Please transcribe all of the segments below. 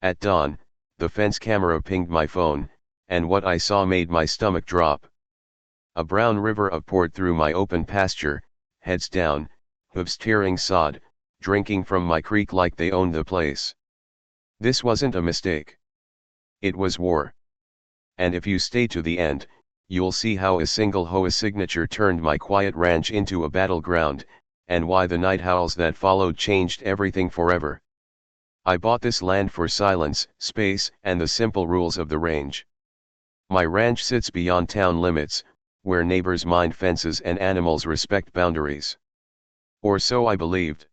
At dawn, the fence camera pinged my phone, and what I saw made my stomach drop. A brown river poured through my open pasture, heads down, hooves tearing sod, drinking from my creek like they owned the place. This wasn't a mistake. It was war. And if you stay to the end, you'll see how a single HOA signature turned my quiet ranch into a battleground, and why the night howls that followed changed everything forever. I bought this land for silence, space, and the simple rules of the range. My ranch sits beyond town limits, where neighbors mind fences and animals respect boundaries. Or so I believed.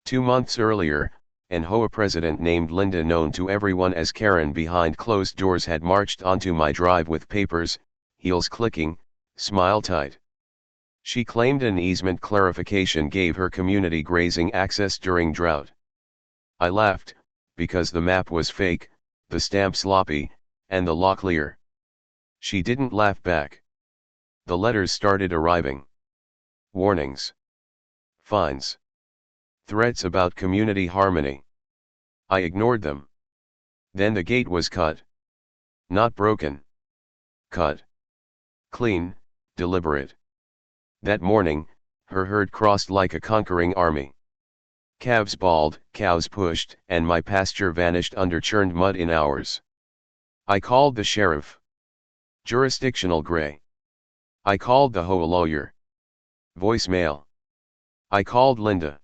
2 months earlier, an HOA president named Linda, known to everyone as Karen behind closed doors, had marched onto my drive with papers, heels clicking, smile tight. She claimed an easement clarification gave her community grazing access during drought. I laughed, because the map was fake, the stamp sloppy, and the law clear. She didn't laugh back. The letters started arriving. Warnings. Fines. Threats about community harmony. I ignored them. Then the gate was cut. Not broken. Cut. Clean, deliberate. That morning, her herd crossed like a conquering army. Calves bawled, cows pushed, and my pasture vanished under churned mud in hours. I called the sheriff. Jurisdictional gray. I called the HOA lawyer. Voicemail. I called Linda.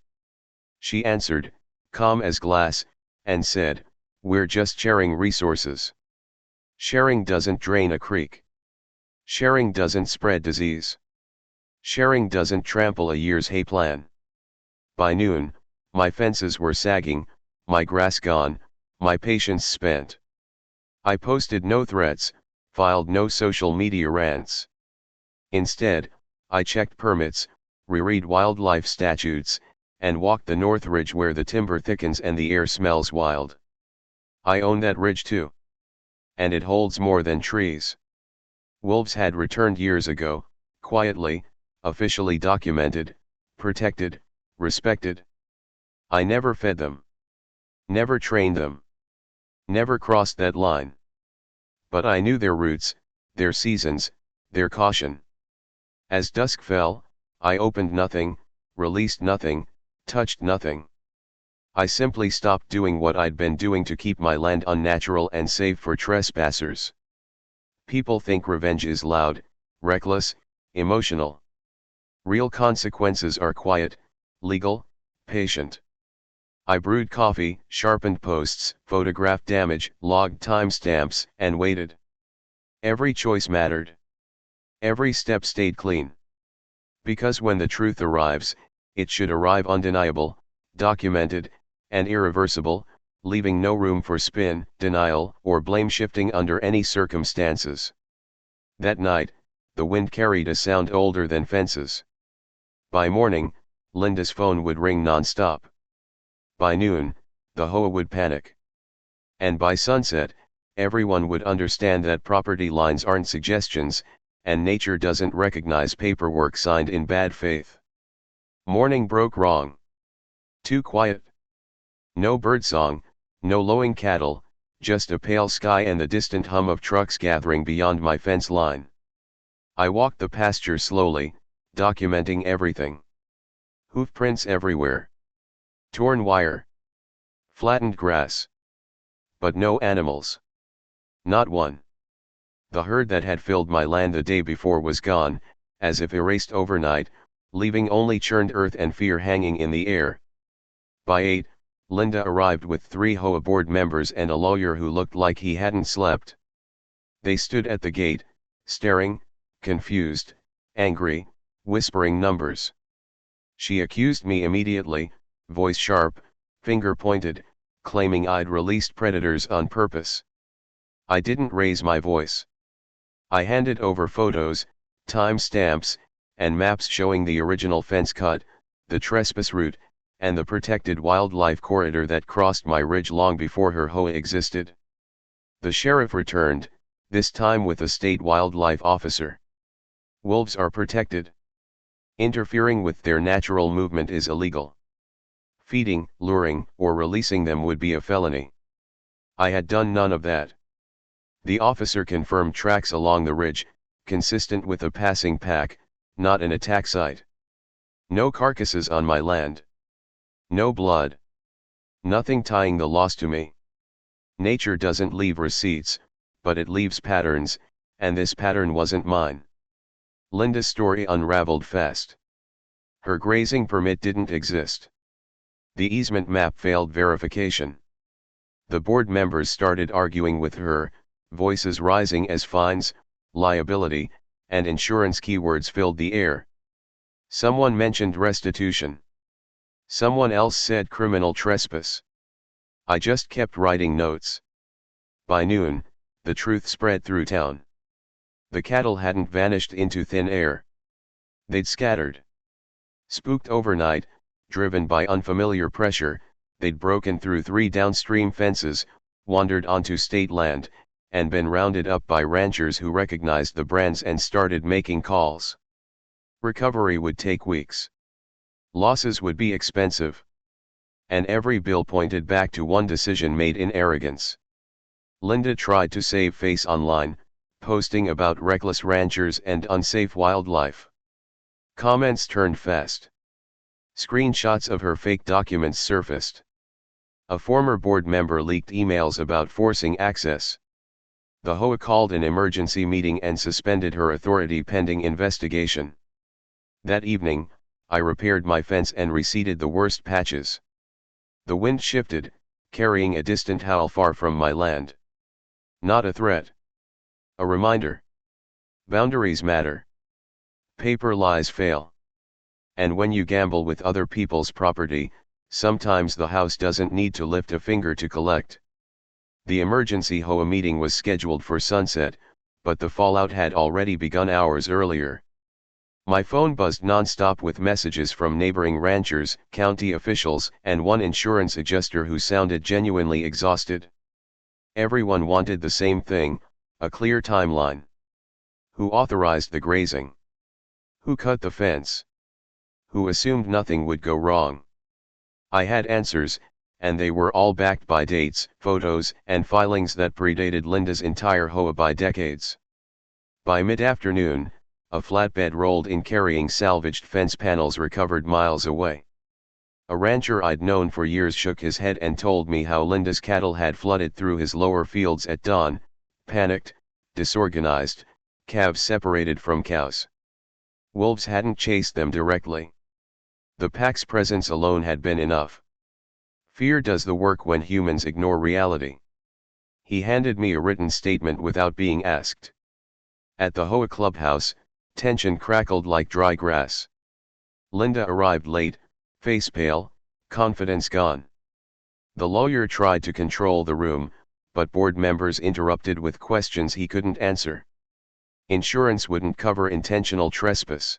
She answered, calm as glass, and said, "We're just sharing resources. Sharing doesn't drain a creek. Sharing doesn't spread disease. Sharing doesn't trample a year's hay plan." By noon, my fences were sagging, my grass gone, my patience spent. I posted no threats, filed no social media rants. Instead, I checked permits, reread wildlife statutes, and walked the North Ridge where the timber thickens and the air smells wild. I own that ridge too. And it holds more than trees. Wolves had returned years ago, quietly, officially documented, protected, respected. I never fed them. Never trained them. Never crossed that line. But I knew their routes, their seasons, their caution. As dusk fell, I opened nothing, released nothing, touched nothing. I simply stopped doing what I'd been doing to keep my land unnatural and safe for trespassers. People think revenge is loud, reckless, emotional. Real consequences are quiet, legal, patient. I brewed coffee, sharpened posts, photographed damage, logged timestamps, and waited. Every choice mattered. Every step stayed clean. Because when the truth arrives, it should arrive undeniable, documented, and irreversible, leaving no room for spin, denial, or blame shifting under any circumstances. That night, the wind carried a sound older than fences. By morning, Linda's phone would ring non-stop. By noon, the HOA would panic. And by sunset, everyone would understand that property lines aren't suggestions, and nature doesn't recognize paperwork signed in bad faith. Morning broke wrong. Too quiet. No birdsong, no lowing cattle, just a pale sky and the distant hum of trucks gathering beyond my fence line. I walked the pasture slowly, documenting everything. Hoof prints everywhere. Torn wire. Flattened grass. But no animals. Not one. The herd that had filled my land the day before was gone, as if erased overnight, leaving only churned earth and fear hanging in the air. By 8, Linda arrived with 3 HOA board members and a lawyer who looked like he hadn't slept. They stood at the gate, staring, confused, angry, whispering numbers. She accused me immediately, voice sharp, finger pointed, claiming I'd released predators on purpose. I didn't raise my voice. I handed over photos, timestamps, and maps showing the original fence cut, the trespass route, and the protected wildlife corridor that crossed my ridge long before her HOA existed. The sheriff returned, this time with a state wildlife officer. Wolves are protected. Interfering with their natural movement is illegal. Feeding, luring, or releasing them would be a felony. I had done none of that. The officer confirmed tracks along the ridge, consistent with a passing pack, not an attack site. No carcasses on my land. No blood. Nothing tying the loss to me. Nature doesn't leave receipts, but it leaves patterns, and this pattern wasn't mine. Linda's story unraveled fast. Her grazing permit didn't exist. The easement map failed verification. The board members started arguing with her, voices rising as fines, liability, and insurance keywords filled the air. Someone mentioned restitution. Someone else said criminal trespass. I just kept writing notes. By noon, the truth spread through town. The cattle hadn't vanished into thin air. They'd scattered. Spooked overnight, driven by unfamiliar pressure, they'd broken through 3 downstream fences, wandered onto state land, and been rounded up by ranchers who recognized the brands and started making calls. Recovery would take weeks. Losses would be expensive. And every bill pointed back to one decision made in arrogance. Linda tried to save face online, posting about reckless ranchers and unsafe wildlife. Comments turned fast. Screenshots of her fake documents surfaced. A former board member leaked emails about forcing access. The HOA called an emergency meeting and suspended her authority pending investigation. That evening, I repaired my fence and reseeded the worst patches. The wind shifted, carrying a distant howl far from my land. Not a threat. A reminder. Boundaries matter. Paper lies fail. And when you gamble with other people's property, sometimes the house doesn't need to lift a finger to collect. The emergency HOA meeting was scheduled for sunset, but the fallout had already begun hours earlier. My phone buzzed non-stop with messages from neighboring ranchers, county officials, and one insurance adjuster who sounded genuinely exhausted. Everyone wanted the same thing, a clear timeline. Who authorized the grazing? Who cut the fence? Who assumed nothing would go wrong? I had answers, and they were all backed by dates, photos, and filings that predated Linda's entire HOA by decades. By mid-afternoon, a flatbed rolled in carrying salvaged fence panels recovered miles away. A rancher I'd known for years shook his head and told me how Linda's cattle had flooded through his lower fields at dawn, panicked, disorganized, calves separated from cows. Wolves hadn't chased them directly. The pack's presence alone had been enough. Fear does the work when humans ignore reality. He handed me a written statement without being asked. At the HOA clubhouse, tension crackled like dry grass. Linda arrived late, face pale, confidence gone. The lawyer tried to control the room, but board members interrupted with questions he couldn't answer. Insurance wouldn't cover intentional trespass.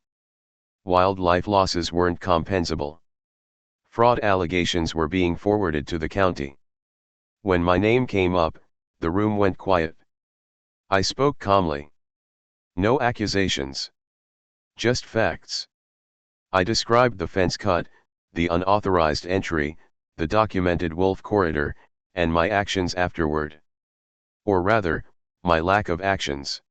Wildlife losses weren't compensable. Fraud allegations were being forwarded to the county. When my name came up, the room went quiet. I spoke calmly. No accusations. Just facts. I described the fence cut, the unauthorized entry, the documented wolf corridor, and my actions afterward. Or rather, my lack of actions.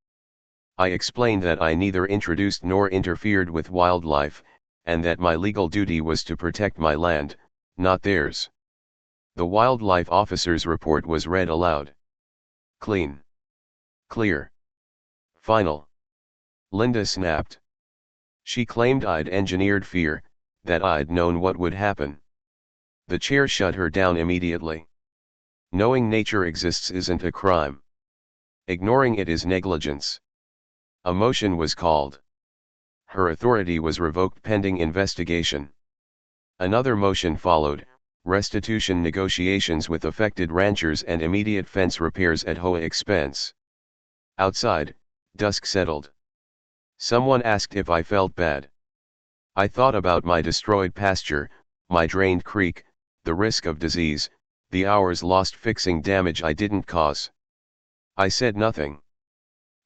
I explained that I neither introduced nor interfered with wildlife, and that my legal duty was to protect my land, not theirs. The wildlife officer's report was read aloud. Clean. Clear. Final. Linda snapped. She claimed I'd engineered fear, that I'd known what would happen. The chair shut her down immediately. Knowing nature exists isn't a crime. Ignoring it is negligence. A motion was called. Her authority was revoked pending investigation. Another motion followed, restitution negotiations with affected ranchers and immediate fence repairs at HOA expense. Outside, dusk settled. Someone asked if I felt bad. I thought about my destroyed pasture, my drained creek, the risk of disease, the hours lost fixing damage I didn't cause. I said nothing.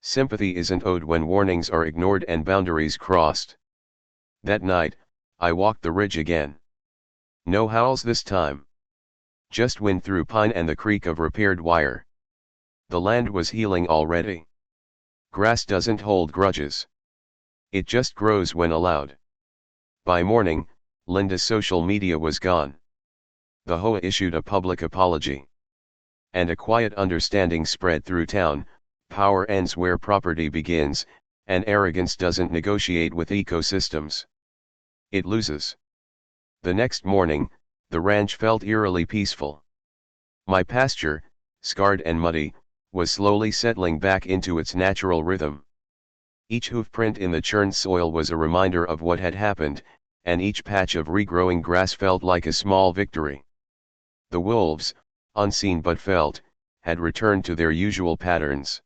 Sympathy isn't owed when warnings are ignored and boundaries crossed. That night, I walked the ridge again. No howls this time. Just wind through pine and the creak of repaired wire. The land was healing already. Grass doesn't hold grudges. It just grows when allowed. By morning, Linda's social media was gone. The HOA issued a public apology. And a quiet understanding spread through town: power ends where property begins, and arrogance doesn't negotiate with ecosystems. It loses. The next morning, the ranch felt eerily peaceful. My pasture, scarred and muddy, was slowly settling back into its natural rhythm. Each hoof print in the churned soil was a reminder of what had happened, and each patch of regrowing grass felt like a small victory. The wolves, unseen but felt, had returned to their usual patterns.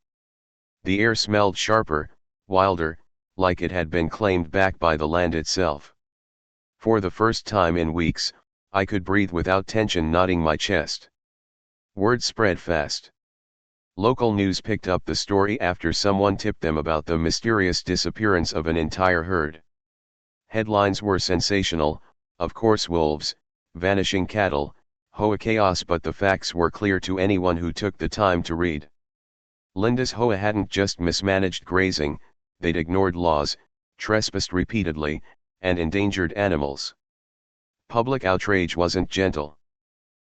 The air smelled sharper, wilder, like it had been claimed back by the land itself. For the first time in weeks, I could breathe without tension knotting my chest. Word spread fast. Local news picked up the story after someone tipped them about the mysterious disappearance of an entire herd. Headlines were sensational: of course wolves, vanishing cattle, HOA chaos, but the facts were clear to anyone who took the time to read. Linda's HOA hadn't just mismanaged grazing, they'd ignored laws, trespassed repeatedly, and endangered animals. Public outrage wasn't gentle.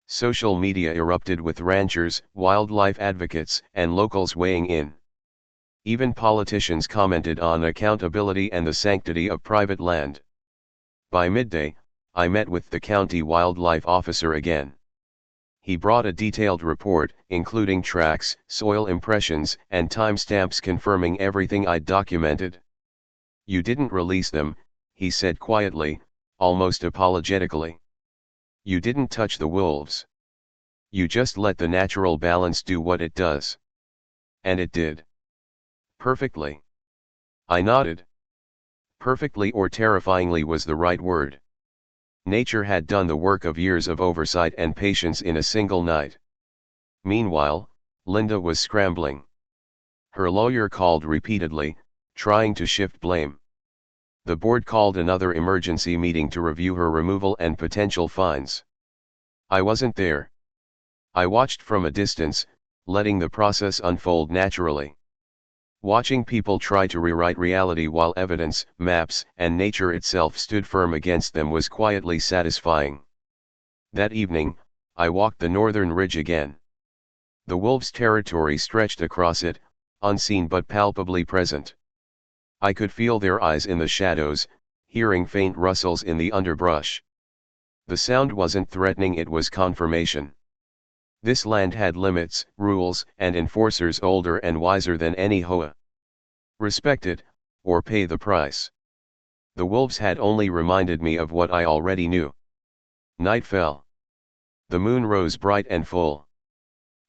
Social media erupted with ranchers, wildlife advocates, and locals weighing in. Even politicians commented on accountability and the sanctity of private land. By midday, I met with the county wildlife officer again. He brought a detailed report, including tracks, soil impressions, and timestamps confirming everything I'd documented. "You didn't release them," he said quietly, almost apologetically. "You didn't touch the wolves. You just let the natural balance do what it does." And it did. Perfectly. I nodded. Perfectly or terrifyingly was the right word. Nature had done the work of years of oversight and patience in a single night. Meanwhile, Linda was scrambling. Her lawyer called repeatedly, trying to shift blame. The board called another emergency meeting to review her removal and potential fines. I wasn't there. I watched from a distance, letting the process unfold naturally. Watching people try to rewrite reality while evidence, maps, and nature itself stood firm against them was quietly satisfying. That evening, I walked the northern ridge again. The wolves' territory stretched across it, unseen but palpably present. I could feel their eyes in the shadows, hearing faint rustles in the underbrush. The sound wasn't threatening, it was confirmation. This land had limits, rules, and enforcers older and wiser than any HOA. Respect it, or pay the price. The wolves had only reminded me of what I already knew. Night fell. The moon rose bright and full.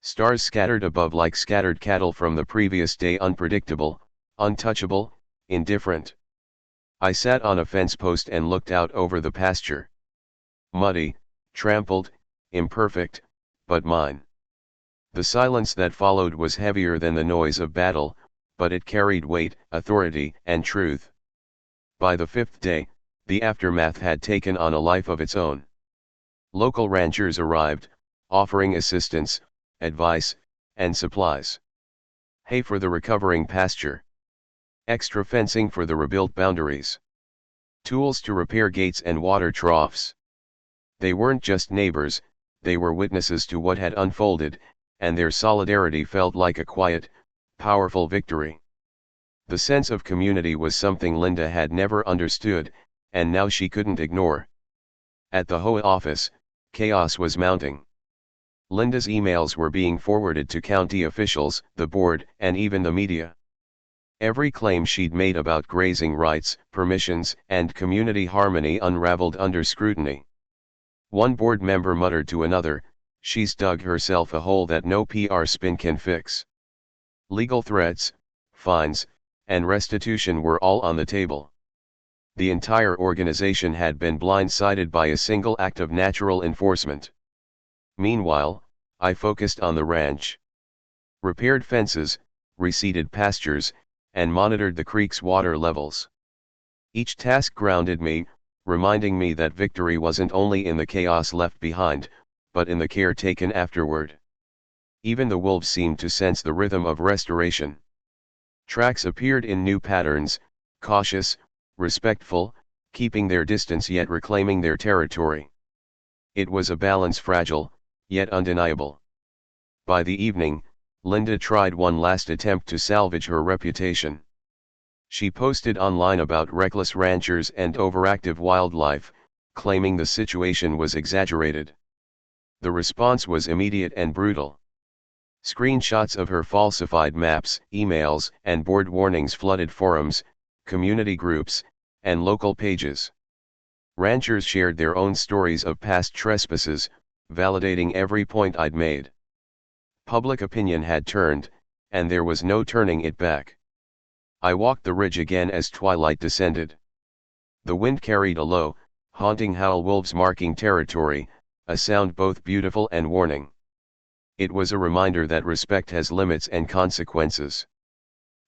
Stars scattered above like scattered cattle from the previous day, unpredictable, untouchable, indifferent. I sat on a fence post and looked out over the pasture. Muddy, trampled, imperfect, but mine. The silence that followed was heavier than the noise of battle, but it carried weight, authority, and truth. By the fifth day, the aftermath had taken on a life of its own. Local ranchers arrived, offering assistance, advice, and supplies. Hay for the recovering pasture. Extra fencing for the rebuilt boundaries. Tools to repair gates and water troughs. They weren't just neighbors, they were witnesses to what had unfolded, and their solidarity felt like a quiet, powerful victory. The sense of community was something Linda had never understood, and now she couldn't ignore. At the HOA office, chaos was mounting. Linda's emails were being forwarded to county officials, the board, and even the media. Every claim she'd made about grazing rights, permissions, and community harmony unraveled under scrutiny. One board member muttered to another, "She's dug herself a hole that no PR spin can fix." Legal threats, fines, and restitution were all on the table. The entire organization had been blindsided by a single act of natural enforcement. Meanwhile, I focused on the ranch. Repaired fences, reseeded pastures, and monitored the creek's water levels. Each task grounded me, reminding me that victory wasn't only in the chaos left behind, but in the care taken afterward. Even the wolves seemed to sense the rhythm of restoration. Tracks appeared in new patterns, cautious, respectful, keeping their distance yet reclaiming their territory. It was a balance fragile, yet undeniable. By the evening, Linda tried one last attempt to salvage her reputation. She posted online about reckless ranchers and overactive wildlife, claiming the situation was exaggerated. The response was immediate and brutal. Screenshots of her falsified maps, emails, and board warnings flooded forums, community groups, and local pages. Ranchers shared their own stories of past trespasses, validating every point I'd made. Public opinion had turned, and there was no turning it back. I walked the ridge again as twilight descended. The wind carried a low, haunting howl, wolves marking territory, a sound both beautiful and warning. It was a reminder that respect has limits and consequences.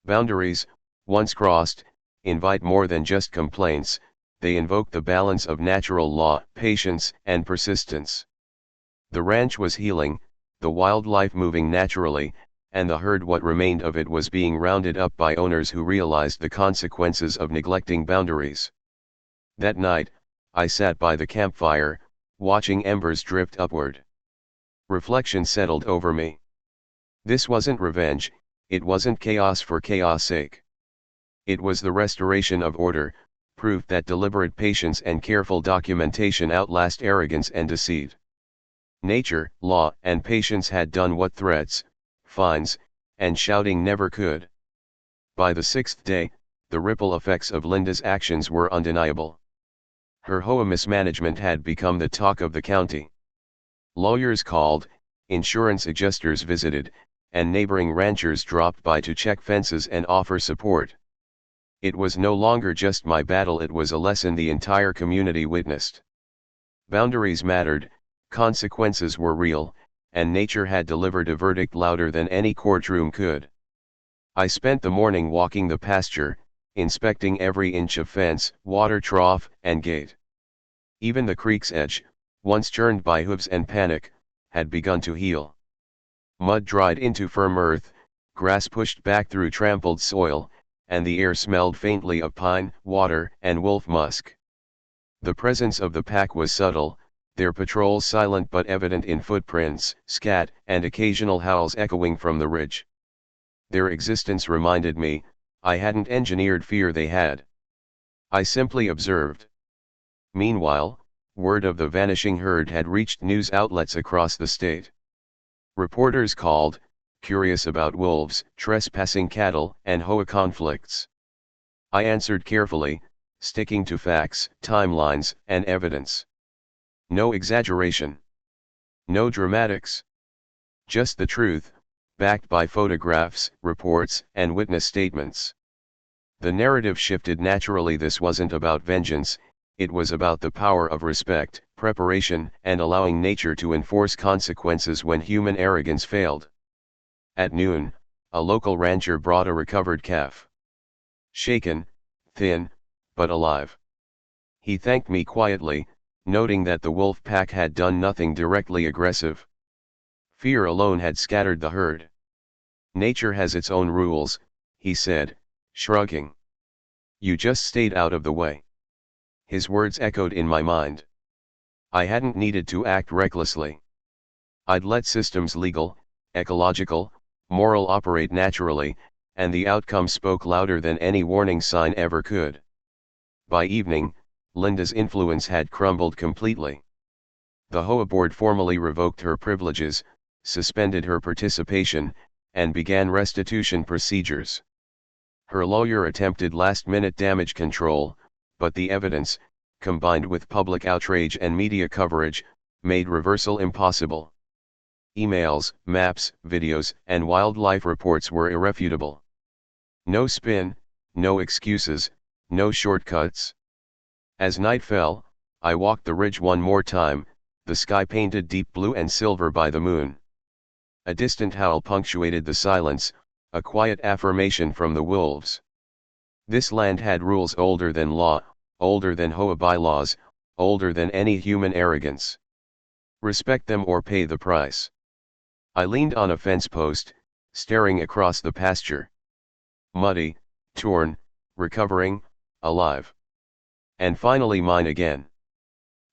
Boundaries, once crossed, invite more than just complaints, they invoke the balance of natural law, patience, and persistence. The ranch was healing, the wildlife moving naturally, and the herd, what remained of it, was being rounded up by owners who realized the consequences of neglecting boundaries. That night, I sat by the campfire, watching embers drift upward. Reflection settled over me. This wasn't revenge, it wasn't chaos for chaos' sake. It was the restoration of order, proof that deliberate patience and careful documentation outlast arrogance and deceit. Nature, law, and patience had done what threats, fines, and shouting never could. By the sixth day, the ripple effects of Linda's actions were undeniable. Her HOA mismanagement had become the talk of the county. Lawyers called, insurance adjusters visited, and neighboring ranchers dropped by to check fences and offer support. It was no longer just my battle, it was a lesson the entire community witnessed. Boundaries mattered, consequences were real, and nature had delivered a verdict louder than any courtroom could. I spent the morning walking the pasture, inspecting every inch of fence, water trough, and gate. Even the creek's edge, once churned by hooves and panic, had begun to heal. Mud dried into firm earth, grass pushed back through trampled soil, and the air smelled faintly of pine, water, and wolf musk. The presence of the pack was subtle, their patrols silent but evident in footprints, scat, and occasional howls echoing from the ridge. Their existence reminded me, I hadn't engineered fear, they had. I simply observed. Meanwhile, word of the vanishing herd had reached news outlets across the state. Reporters called, curious about wolves, trespassing cattle, and HOA conflicts. I answered carefully, sticking to facts, timelines, and evidence. No exaggeration. No dramatics. Just the truth, backed by photographs, reports, and witness statements. The narrative shifted naturally. This wasn't about vengeance, it was about the power of respect, preparation, and allowing nature to enforce consequences when human arrogance failed. At noon, a local rancher brought a recovered calf. Shaken, thin, but alive. He thanked me quietly, noting that the wolf pack had done nothing directly aggressive. Fear alone had scattered the herd. Nature has its own rules, he said, shrugging. You just stayed out of the way. His words echoed in my mind. I hadn't needed to act recklessly. I'd let systems, legal, ecological, moral, operate naturally, and the outcome spoke louder than any warning sign ever could. By evening, Linda's influence had crumbled completely. The HOA board formally revoked her privileges, suspended her participation, and began restitution procedures. Her lawyer attempted last-minute damage control, but the evidence, combined with public outrage and media coverage, made reversal impossible. Emails, maps, videos, and wildlife reports were irrefutable. No spin, no excuses, no shortcuts. As night fell, I walked the ridge one more time, the sky painted deep blue and silver by the moon. A distant howl punctuated the silence, a quiet affirmation from the wolves. This land had rules older than law, older than HOA bylaws, older than any human arrogance. Respect them or pay the price. I leaned on a fence post, staring across the pasture. Muddy, torn, recovering, alive. And finally mine again.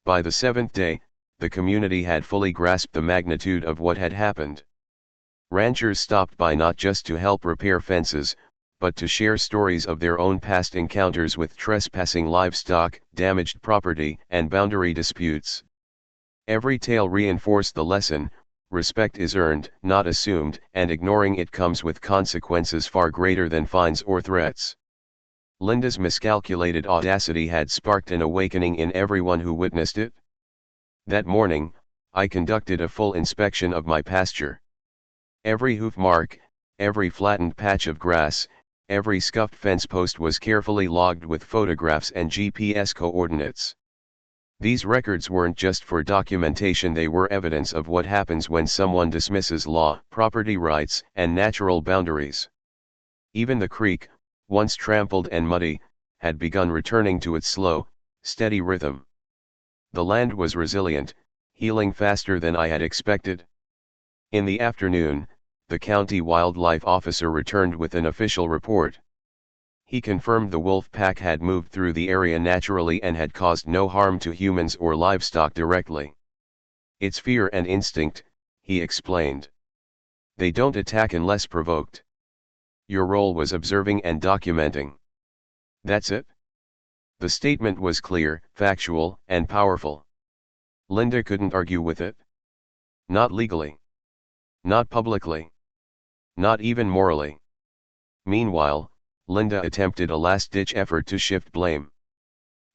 By the seventh day, the community had fully grasped the magnitude of what had happened. Ranchers stopped by not just to help repair fences, but to share stories of their own past encounters with trespassing livestock, damaged property, and boundary disputes. Every tale reinforced the lesson: respect is earned, not assumed, and ignoring it comes with consequences far greater than fines or threats. Linda's miscalculated audacity had sparked an awakening in everyone who witnessed it. That morning, I conducted a full inspection of my pasture. Every hoof mark, every flattened patch of grass, every scuffed fence post was carefully logged with photographs and GPS coordinates. These records weren't just for documentation, they were evidence of what happens when someone dismisses law, property rights, and natural boundaries. Even the creek, once trampled and muddy, had begun returning to its slow, steady rhythm. The land was resilient, healing faster than I had expected. In the afternoon, the county wildlife officer returned with an official report. He confirmed the wolf pack had moved through the area naturally and had caused no harm to humans or livestock directly. It's fear and instinct, he explained. They don't attack unless provoked. Your role was observing and documenting. That's it? The statement was clear, factual, and powerful. Linda couldn't argue with it. Not legally. Not publicly. Not even morally. Meanwhile, Linda attempted a last-ditch effort to shift blame.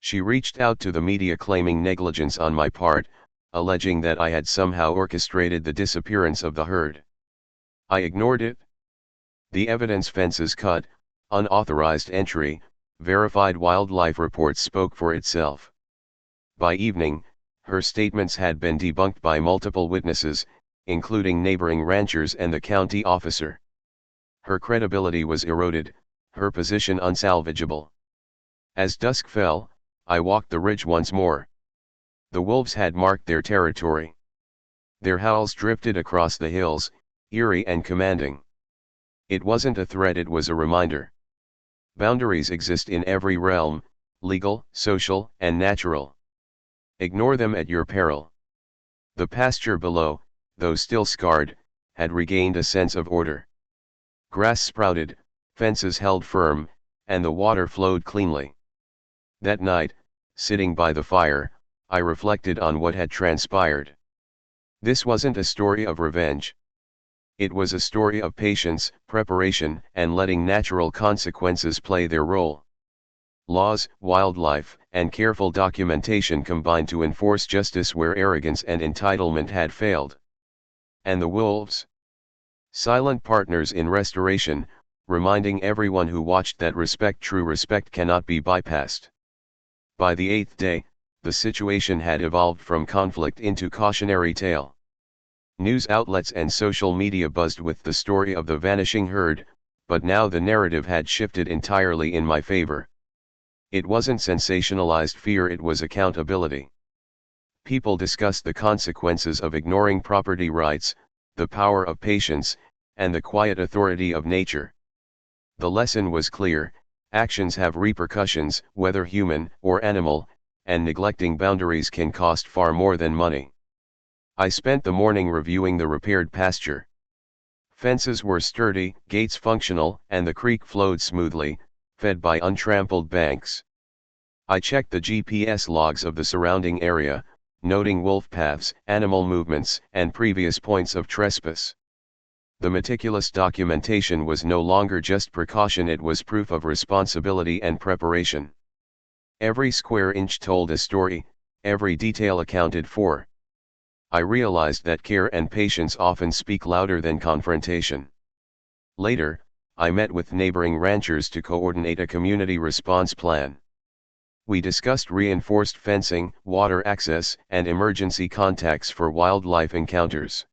She reached out to the media claiming negligence on my part, alleging that I had somehow orchestrated the disappearance of the herd. I ignored it. The evidence: fences cut, unauthorized entry, verified wildlife reports spoke for itself. By evening, her statements had been debunked by multiple witnesses, including neighboring ranchers and the county officer. Her credibility was eroded, her position unsalvageable. As dusk fell, I walked the ridge once more. The wolves had marked their territory. Their howls drifted across the hills, eerie and commanding. It wasn't a threat, it was a reminder. Boundaries exist in every realm, legal, social, and natural. Ignore them at your peril. The pasture below, though still scarred, had regained a sense of order. Grass sprouted, fences held firm, and the water flowed cleanly. That night, sitting by the fire, I reflected on what had transpired. This wasn't a story of revenge. It was a story of patience, preparation, and letting natural consequences play their role. Laws, wildlife, and careful documentation combined to enforce justice where arrogance and entitlement had failed. And the wolves? Silent partners in restoration, reminding everyone who watched that true respect cannot be bypassed. By the 8th day, the situation had evolved from conflict into cautionary tale. News outlets and social media buzzed with the story of the vanishing herd, but now the narrative had shifted entirely in my favor. It wasn't sensationalized fear, it was accountability. People discussed the consequences of ignoring property rights, the power of patience, and the quiet authority of nature. The lesson was clear: actions have repercussions, whether human or animal, and neglecting boundaries can cost far more than money. I spent the morning reviewing the repaired pasture. Fences were sturdy, gates functional, and the creek flowed smoothly, fed by untrampled banks. I checked the GPS logs of the surrounding area, noting wolf paths, animal movements, and previous points of trespass. The meticulous documentation was no longer just precaution, it was proof of responsibility and preparation. Every square inch told a story, every detail accounted for. I realized that care and patience often speak louder than confrontation. Later, I met with neighboring ranchers to coordinate a community response plan. We discussed reinforced fencing, water access, and emergency contacts for wildlife encounters.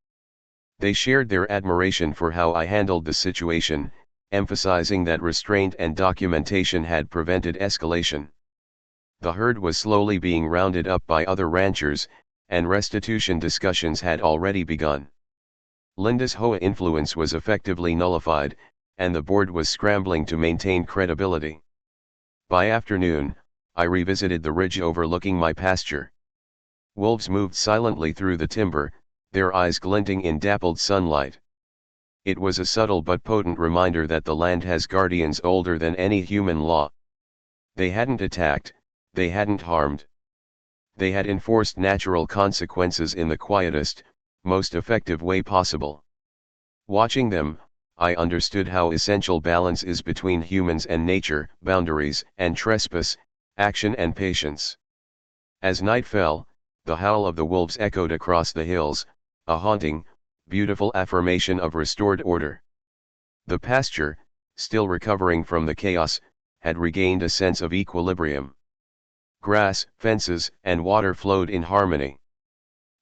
They shared their admiration for how I handled the situation, emphasizing that restraint and documentation had prevented escalation. The herd was slowly being rounded up by other ranchers, and restitution discussions had already begun. Linda's HOA influence was effectively nullified, and the board was scrambling to maintain credibility. By afternoon, I revisited the ridge overlooking my pasture. Wolves moved silently through the timber, their eyes glinting in dappled sunlight. It was a subtle but potent reminder that the land has guardians older than any human law. They hadn't attacked, they hadn't harmed. They had enforced natural consequences in the quietest, most effective way possible. Watching them, I understood how essential balance is between humans and nature, boundaries and trespass, action and patience. As night fell, the howl of the wolves echoed across the hills, a haunting, beautiful affirmation of restored order. The pasture, still recovering from the chaos, had regained a sense of equilibrium. Grass, fences, and water flowed in harmony.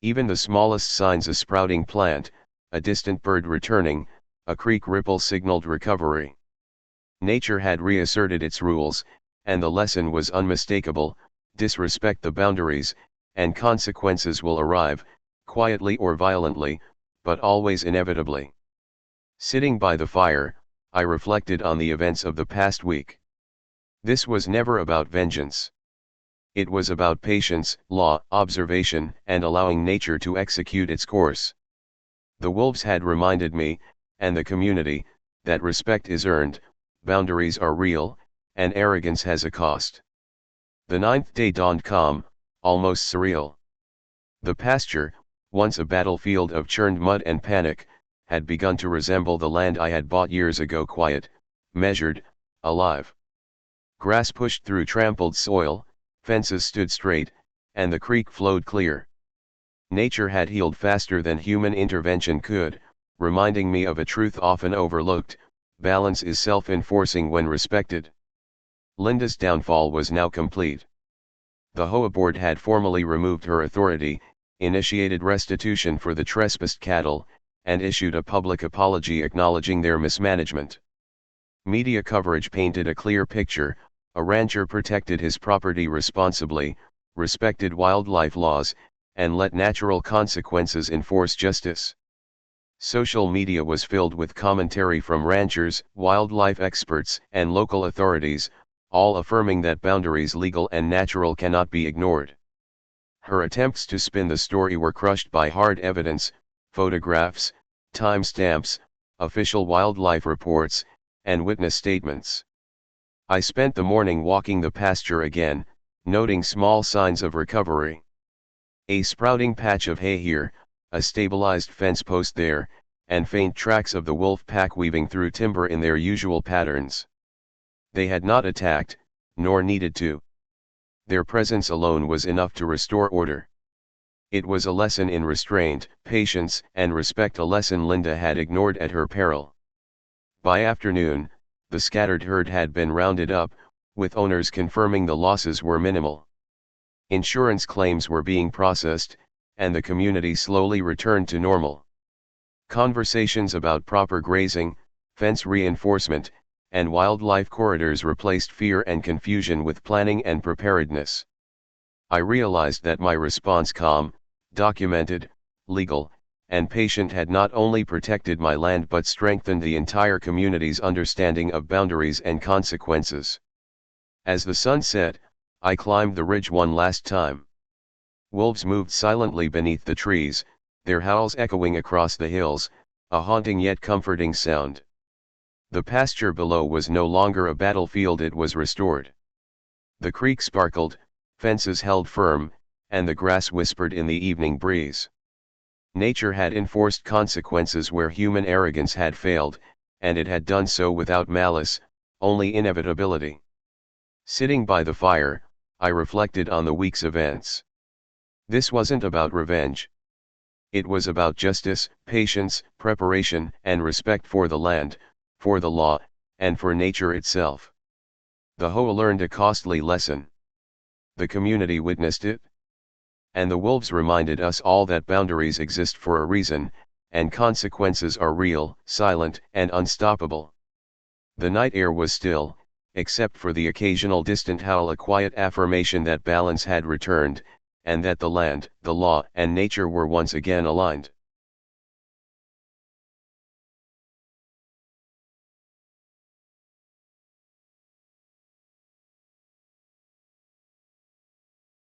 Even the smallest signs, a sprouting plant, a distant bird returning, a creek ripple signaled recovery. Nature had reasserted its rules, and the lesson was unmistakable: disrespect the boundaries, and consequences will arrive, quietly or violently, but always inevitably. Sitting by the fire, I reflected on the events of the past week. This was never about vengeance. It was about patience, law, observation, and allowing nature to execute its course. The wolves had reminded me, and the community, that respect is earned, boundaries are real, and arrogance has a cost. The ninth day dawned calm, almost surreal. The pasture, once a battlefield of churned mud and panic, had begun to resemble the land I had bought years ago: quiet, measured, alive. Grass pushed through trampled soil, fences stood straight, and the creek flowed clear. Nature had healed faster than human intervention could, reminding me of a truth often overlooked: balance is self-enforcing when respected. Linda's downfall was now complete. The HOA board had formally removed her authority, initiated restitution for the trespassed cattle, and issued a public apology acknowledging their mismanagement. Media coverage painted a clear picture: a rancher protected his property responsibly, respected wildlife laws, and let natural consequences enforce justice. Social media was filled with commentary from ranchers, wildlife experts, and local authorities, all affirming that boundaries, legal and natural, cannot be ignored. Her attempts to spin the story were crushed by hard evidence: photographs, timestamps, official wildlife reports, and witness statements. I spent the morning walking the pasture again, noting small signs of recovery. A sprouting patch of hay here, a stabilized fence post there, and faint tracks of the wolf pack weaving through timber in their usual patterns. They had not attacked, nor needed to. Their presence alone was enough to restore order. It was a lesson in restraint, patience, and respect, a lesson Linda had ignored at her peril. By afternoon, the scattered herd had been rounded up, with owners confirming the losses were minimal. Insurance claims were being processed, and the community slowly returned to normal. Conversations about proper grazing, fence reinforcement, and wildlife corridors replaced fear and confusion with planning and preparedness. I realized that my response, calm, documented, legal, and patient, had not only protected my land but strengthened the entire community's understanding of boundaries and consequences. As the sun set, I climbed the ridge one last time. Wolves moved silently beneath the trees, their howls echoing across the hills, a haunting yet comforting sound. The pasture below was no longer a battlefield, it was restored. The creek sparkled, fences held firm, and the grass whispered in the evening breeze. Nature had enforced consequences where human arrogance had failed, and it had done so without malice, only inevitability. Sitting by the fire, I reflected on the week's events. This wasn't about revenge. It was about justice, patience, preparation, and respect for the land, for the law, and for nature itself. The HOA learned a costly lesson. The community witnessed it. And the wolves reminded us all that boundaries exist for a reason, and consequences are real, silent, and unstoppable. The night air was still, except for the occasional distant howl, a quiet affirmation that balance had returned, and that the land, the law, and nature were once again aligned.